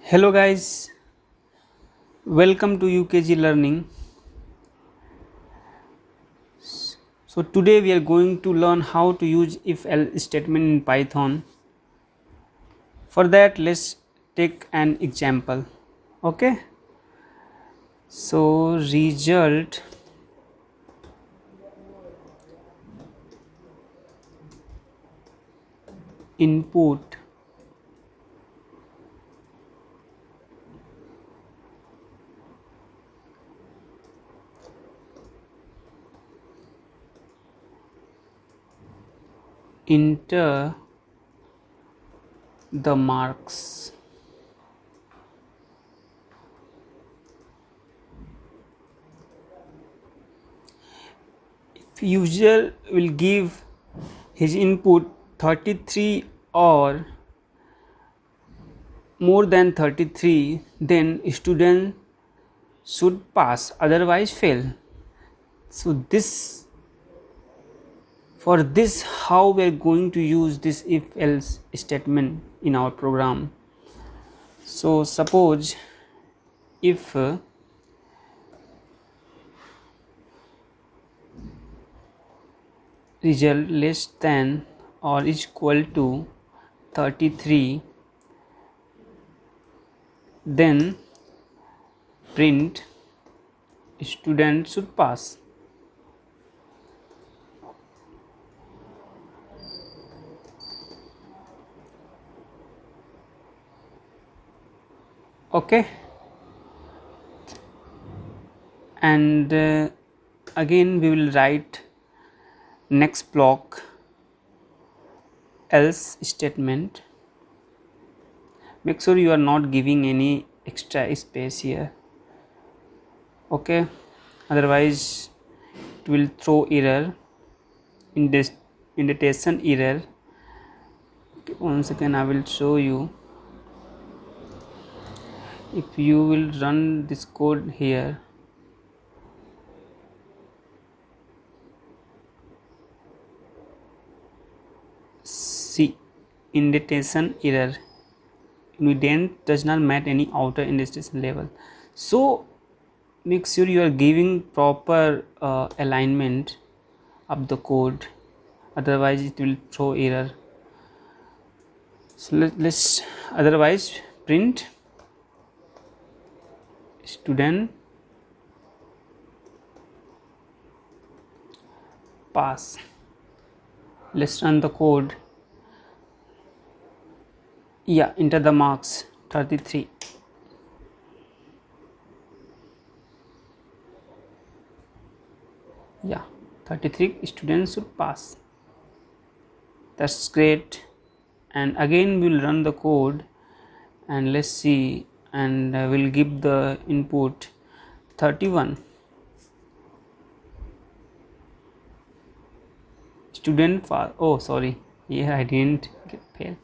Hello guys, welcome to UKG Learning. So today we are going to learn how to use if-else statement in Python. For that let's take an example. Okay. So result input enter the marks. If user will give his input 33 or more than 33, then student should pass, otherwise fail. So for this how we are going to use this if else statement in our program. So suppose if result less than or is equal to 33, then print student should pass. Okay, and again we will write next block else statement. Make sure you are not giving any extra space here. Okay, otherwise it will throw error, indentation error. Okay, once again I will show you. If you will run this code here, see indentation error, indent does not match any outer indentation level. So make sure you are giving proper alignment of the code, otherwise it will throw error. So let's otherwise print student pass. Let's run the code. Yeah, enter the marks 33. Yeah, 33 students should pass. That's great. And again we'll run the code and let's see, and we'll give the input 31. Student pass. Oh sorry, here I didn't get fail.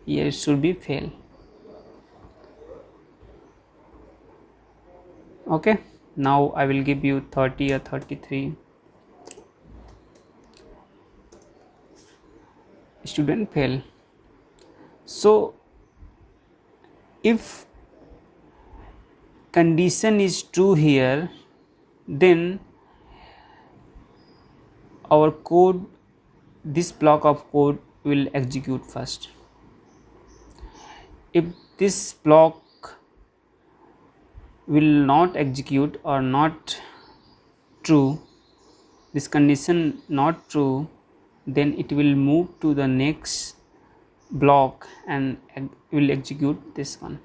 Here it should be fail. Okay, now I will give you 30 or 33. Student fail. So if condition is true here, then our code, this block of code will execute first. If this block will not execute or not true, this condition not true, then it will move to the next block and will execute this one.